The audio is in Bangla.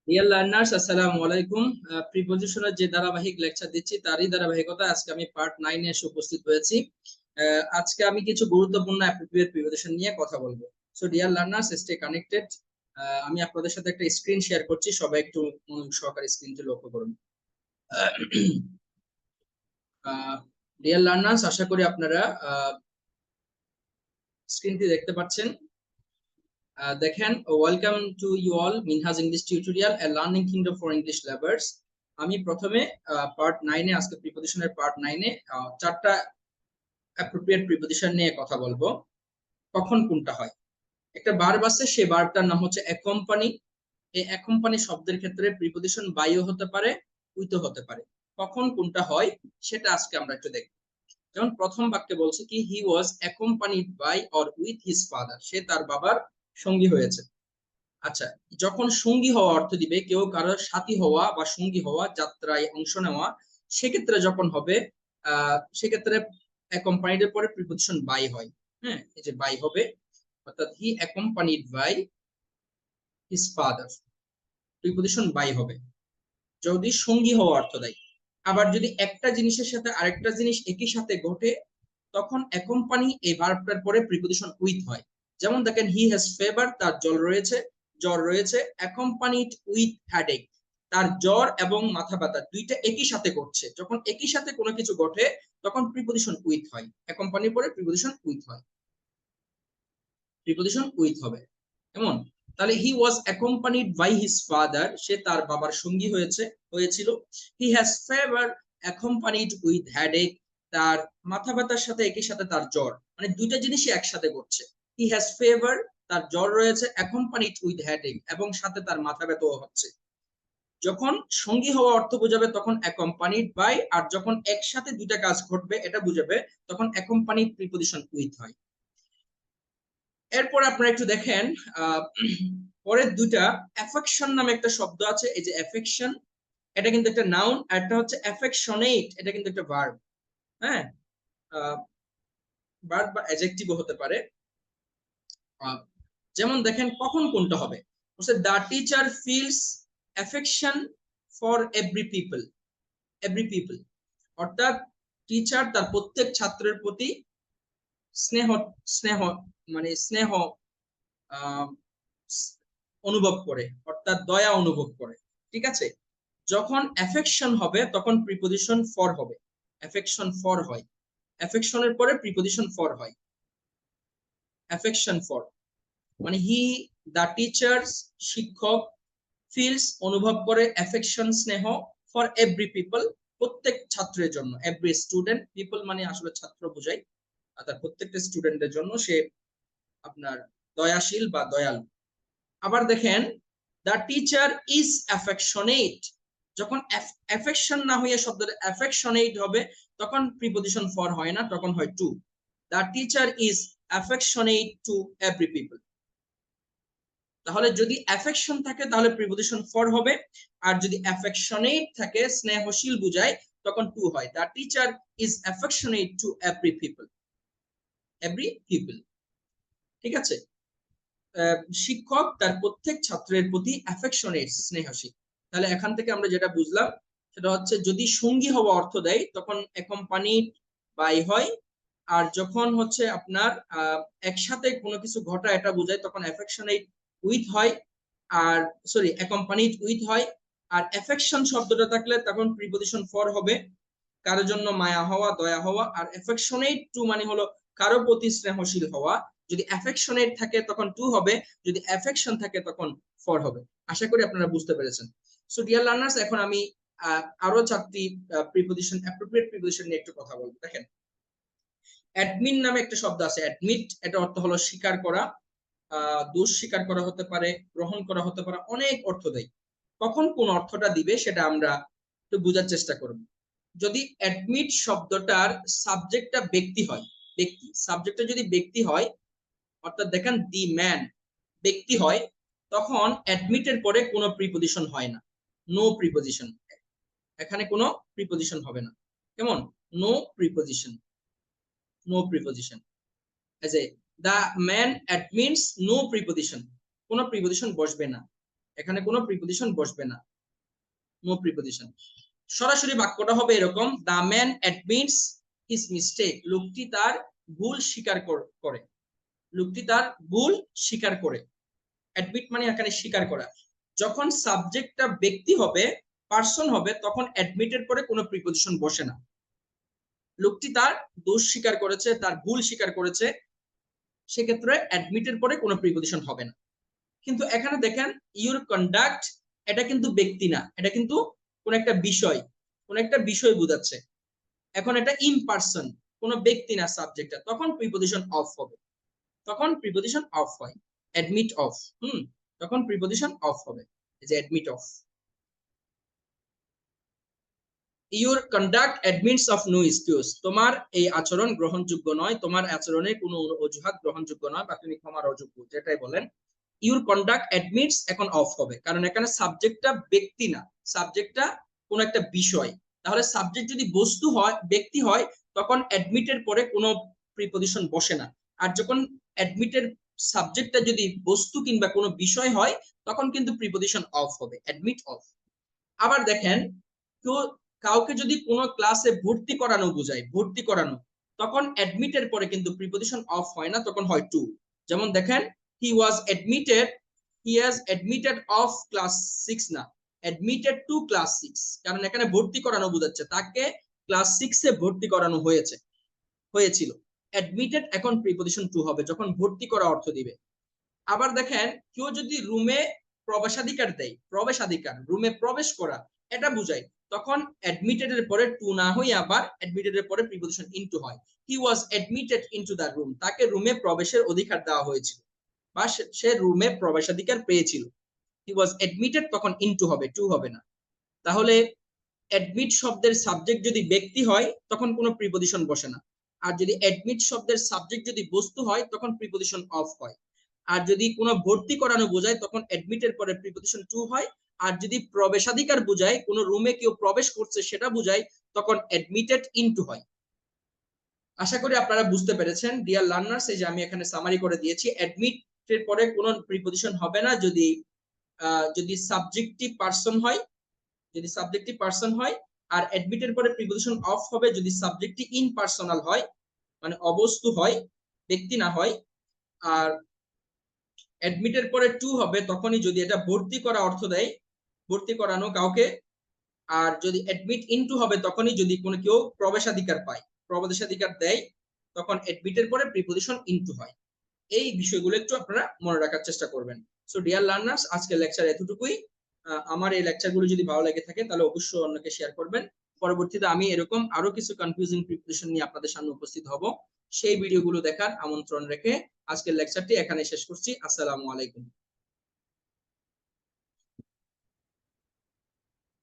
ডিয়ার লার্নার্স, আসসালামু আলাইকুম। প্রিপজিশনের যে ধারাবাহিক লেকচার দিচ্ছি তারই ধারাবাহিকতা আজকে আমি পার্ট 9 এ এসে উপস্থিত হয়েছি। আজকে আমি কিছু গুরুত্বপূর্ণ অ্যাপ্রোপ্রিয়েট প্রিপজিশন নিয়ে কথা বলবো। So dear learners, stay connected. আমি আপনাদের সাথে একটা স্ক্রিন শেয়ার করছি, সবাই একটু মনোযোগ সহকারে স্ক্রিনটি লক্ষ্য করুন। ডিয়ার লার্নার্স, আশা করি আপনারা স্ক্রিনটি দেখতে পাচ্ছেন। দেখেন, welcome to you all Minhaj English tutorial a learning kingdom for English lovers. আমি প্রথমে পার্ট 9 এ আজকে প্রিপজিশনের পার্ট 9 এ চারটা অ্যাপ্রোপ্রিয়েট প্রিপজিশন নিয়ে কথা বলবো। কখন কোনটা হয়, একটা ভার্ব আছে, সেই ভার্বটার নাম হচ্ছে অ্যাকম্পানি। এই অ্যাকম্পানি শব্দের ক্ষেত্রে প্রিপজিশন বাইও হতে পারে, উইথও হতে পারে। কখন কোনটা হয় সেটা আজকে আমরা একটু দেখব। যেমন প্রথম বাক্যে বলছে কি, he was accompanied by or with his father, সে তার বাবার সঙ্গী হয়েছে। আচ্ছা, যখন সঙ্গী হওয়া অর্থ দিবে কেউ কারোর সাথী হওয়া বা সঙ্গী হওয়া, যাত্রায় অংশ নেওয়া, সেক্ষেত্রে যখন হবে সেক্ষেত্রে অ্যাকম্পানিড এর পরে প্রিপজিশন বাই হয়। হ্যাঁ, এই যে বাই হবে, অর্থাৎ he accompanied by his father, preposition by হবে যদি সঙ্গী হওয়া অর্থ দেয়। আবার যদি একটা জিনিসের সাথে আরেকটা জিনিস একই সাথে ঘটে, তখন অ্যাকম্পানি এই ভার্বটার পরে প্রিপজিশন উইথ হয়। যেমন দেখেন, হি হ্যাজ ফিভার, তার জ্বর রয়েছে, অ্যাকম্পানিড উইথ হেডেক, তার জ্বর এবং মাথা ব্যথা দুইটা একই সাথে ঘটছে। যখন একই সাথে কোনো কিছু ঘটে তখন প্রিপজিশন উইথ হয়, অ্যাকম্পানির পরে প্রিপজিশন উইথ হয়, প্রিপজিশন উইথ হবে। এমন, তাহলে হি was accompanied by his father, সে তার বাবার সঙ্গী হয়েছিল। He has fever accompanied with headache, তার মাথা ব্যথার সাথে একই সাথে তার জ্বর, মানে দুইটা জিনিসই একসাথে ঘটছে। হি হ্যাজ ফিভার, তার জ্বর রয়েছে, অ্যাকম্পানিড উইথ হেডেক, এবং সাথে তার মাথা ব্যথাও হচ্ছে। যখন সঙ্গী হওয়া অর্থ বোঝাবে তখন অ্যাকম্পানিড বাই, আর যখন একসাথে দুইটা কাজ ঘটবে এটা বুঝাবে তখন অ্যাকম্পানিড প্রিপজিশন উইথ হয়। এরপর আপনারা একটু দেখেন, পরের দুটা অ্যাফেকশন নামে একটা শব্দ আছে। এই যে অ্যাফেকশন, এটা কিন্তু একটা নাউন, আর একটা হচ্ছে অ্যাফেকশনেট, এটা কিন্তু একটা ভার্ব। হ্যাঁ, ভার্ব বা অ্যাডজেক্টিভও হতে পারে। যেমন দেখেন কখন কোনটা হবে, বলছে the teacher feels affection for every people, অর্থাৎ টিচার তার প্রত্যেক ছাত্রের প্রতি স্নেহ স্নেহ মানে স্নেহ অনুভব করে, অর্থাৎ দয়া অনুভব করে। ঠিক আছে, যখন অ্যাফেকশন হবে তখন প্রিপজিশন ফর হবে, অ্যাফেকশন ফর হয়, অ্যাফেকশনের পরে প্রিপজিশন ফর হয়, অ্যাফেকশন ফর। মানে হি, দা টিচার্স, শিক্ষক, ফিলস অনুভব করে, অ্যাফেকশন স্নেহ, ফর এভরি পিপল প্রত্যেক ছাত্রের জন্য, এভরি স্টুডেন্ট, পিপল মানে আসলে ছাত্র বোঝায়, অর্থাৎ প্রত্যেকটা স্টুডেন্টের জন্য সে আপনার দয়াশীল বা দয়ালু। আবার দেখেন, দ্য টিচার ইজ অ্যাফেকশনেট, যখন অ্যাফেকশন না হয়ে শব্দটা অ্যাফেকশনেট হবে তখন প্রিপজিশন ফর হয় না, তখন হয় to. The teacher is affectionate to every people. তাহলে যদি অ্যাফেকশন থাকে তাহলে প্রিপজিশন ফর হবে, আর যদি অ্যাফেকশনেট থাকে, স্নেহশীল বুঝায়, তখন টু হয়। The teacher is affectionate to every people. ঠিক আছে, শিক্ষক তার প্রত্যেক ছাত্রের প্রতি অ্যাফেকশনেট, স্নেহশীল। তাহলে এখান থেকে আমরা যেটা বুঝলাম সেটা হচ্ছে, যদি সঙ্গী হওয়া অর্থ দেয় তখন অ্যাকম্পানিড বাই হয়, আর যখন হচ্ছে আপনার একসাথে কোনো কিছু ঘটা এটা বোঝায় তখন অ্যাফেকশনেট উইথ হয়, আর সরি অ্যাকম্পানিড উইথ হয়। আর অ্যাফেকশন শব্দটা থাকলে তখন প্রিপজিশন ফর হবে, কারোর জন্য মায়া হওয়া, দয়া হওয়া। আর অ্যাফেকশনেট টু মানে হলো কারো প্রতি স্নেহশীল হওয়া। যদি অ্যাফেকশনেট থাকে তখন টু হবে, যদি অ্যাফেকশন থাকে তখন ফর হবে। আশা করি আপনারা বুঝতে পেরেছেন। সো ডিয়ার লার্নার্স, এখন আমি আরো চারটি প্রিপজিশন, অ্যাপ্রোপ্রিয়েট প্রিপজিশন নিয়ে একটু কথা বলবো। দেখেন, অ্যাডমিন নামে একটা শব্দ আছে, অ্যাডমিট, এটা অর্থ হলো স্বীকার করা, দোষ স্বীকার করা হতে পারে, গ্রহণ করা হতে পারে, অনেক অর্থ দেয়। কখন কোন অর্থটা দিবে সেটা আমরা একটু বোঝার চেষ্টা করব। যদি অ্যাডমিট শব্দটার সাবজেক্টটা ব্যক্তি হয়, ব্যক্তি, সাবজেক্টটা যদি ব্যক্তি হয়, অর্থাৎ দেখেন দি ম্যান ব্যক্তি হয়, তখন অ্যাডমিটের পরে কোনো প্রিপজিশন হয় না, নো প্রিপজিশন, এখানে কোনো প্রিপজিশন হবে না। কেমন, নো প্রিপজিশন, নো প্রিপজিশন। এই যে the man admits no preposition, কোনো প্রিপজিশন বসবে না। এখানে কোনো প্রিপজিশন বসবে না, নো প্রিপজিশন। সরাসরি বাক্যটা হবে এরকম, the man admits his mistake, লোকটি তার ভুল স্বীকার করে, লোকটি তার ভুল স্বীকার করে। অ্যাডমিট মানে এখানে স্বীকার করা। যখন সাবজেক্টটা ব্যক্তি হবে, পার্সন হবে, তখন অ্যাডমিটের পরে কোনো প্রিপজিশন বসে না। লোকটি তার দোষ স্বীকার করেছে, তার ভুল স্বীকার করেছে, সেক্ষেত্রে অ্যাডমিটের পরে কোনো প্রিপজিশন হবে না। কিন্তু এখানে দেখেন ইউর কন্ডাক্ট, এটা কিন্তু ব্যক্তি না, এটা কিন্তু কোন একটা বিষয়, কোন একটা বিষয় বোঝাচ্ছে। এখন এটা ইন পার্সন, কোনো ব্যক্তি না সাবজেক্টটা, তখন প্রিপজিশন অফ হবে, তখন প্রিপজিশন অফ হয়, অ্যাডমিট অফ। তখন প্রিপজিশন অফ হবে, এই যে admit of. Your conduct admits of no excuse, তোমার এই আচরণ গ্রহণযোগ্য নয়, তোমার আচরণের কোনো অজুহাত গ্রহণযোগ্য নয় বা তুমি ক্ষমার অযোগ্য, যেটাই বলেন। ইউর কন্ডাক্ট অ্যাডমিটস এখন অফ হবে, কারণ এখানে সাবজেক্টটা ব্যক্তি না, সাবজেক্টটা কোন একটা বিষয়। তাহলে সাবজেক্ট যদি বস্তু হয়, ব্যক্তি হয়, তখন অ্যাডমিটের পরে কোনো প্রিপজিশন বসে না। আর যখন অ্যাডমিটের সাবজেক্টটা যদি বস্তু কিংবা কোনো বিষয় হয়, তখন কিন্তু প্রিপজিশন অফ হবে, অ্যাডমিট অফ। আবার দেখেন, তো কাউকে যদি কোনো ক্লাসে ভর্তি করানো বোঝায়, ভর্তি করানো, তখন অ্যাডমিটের পরে কিন্তু প্রিপজিশন অফ হয় না, তখন হয় টু। যেমন দেখেন, he was admitted, he has admitted of class 6 না, অ্যাডমিটেড টু ক্লাস 6, কারণ এখানে ভর্তি করানো বোঝাচ্ছে, তাকে ক্লাস 6 এ ভর্তি করানো হয়েছিল। অ্যাডমিটেড এখন প্রিপজিশন টু হবে যখন ভর্তি করা অর্থ দিবে। আবার দেখেন, কেউ যদি রুমে প্রবেশাধিকার দেয়, প্রবেশাধিকার, রুমে প্রবেশ করা, এটা বুঝায়, তখন অ্যাডমিটেড এর পরে টু না হই আবার অ্যাডমিটেড এর পরে প্রিপজিশন ইনটু হয়। He was admitted into the room, তাকে রুমে প্রবেশের অধিকার দেওয়া হয়েছিল বা সে রুমে প্রবেশাধিকার পেয়েছিল। হি ওয়াজ অ্যাডমিটেড, তখন ইনটু হবে, টু হবে না। তাহলে অ্যাডমিট শব্দের সাবজেক্ট যদি ব্যক্তি হয়, তখন কোনো প্রিপজিশন বসে না। আর যদি অ্যাডমিট শব্দের সাবজেক্ট যদি বস্তু হয়, তখন প্রিপজিশন অফ হয়। আর যদি কোনো ভর্তি করানো বোঝায়, তখন অ্যাডমিটের পরে প্রিপজিশন টু হয়। আর যদি প্রবেশাধিকার বোঝায়, কোনো রুমে কেউ প্রবেশ করছে সেটা বোঝায়, তখন অ্যাডমিটেড ইনটু হয়। আশা করি আপনারা বুঝতে পেরেছেন ডিয়ার লার্নার্স। এই যে আমি এখানে সামারি করে দিয়েছি, অ্যাডমিটের পরে কোনো প্রিপজিশন হবে না যদি যদি সাবজেক্টিভ পারসন হয়, যদি সাবজেক্টিভ পারসন হয়। আর অ্যাডমিটের পরে প্রিপজিশন অফ হবে যদি সাবজেক্টটি ইনপার্সোনাল হয়, মানে অবস্তু হয়, ব্যক্তি না হয়। আর অ্যাডমিটের পরে টু হবে তখনই যদি এটা ভর্তি করা অর্থ দেয়, ভর্তি করানো কাউকে। আর যদি অ্যাডমিট ইনটু হবে তখনই যদি কোনো কেউ প্রবেশাধিকার পায়, প্রবেশাধিকার দেয়, তখন অ্যাডমিটের পরে প্রিপজিশন ইনটু হয়। এই বিষয়গুলো একটু আপনারা মনে রাখার চেষ্টা করবেন। সো ডিয়ার লার্নার্স, আজকের লেকচার এতটুকুই। আমার এই লেকচারগুলো যদি ভালো লেগে থাকে তাহলে অবশ্যই অন্যকে শেয়ার করবেন। পরবর্তীতে আমি এরকম আরো কিছু কনফিউজিং প্রিপারেশন নিয়ে আপনাদের সামনে উপস্থিত হব। সেই ভিডিওগুলো দেখার আমন্ত্রণ রেখে আজকের লেকচারটি এখানে শেষ করছি। আসসালামু আলাইকুম।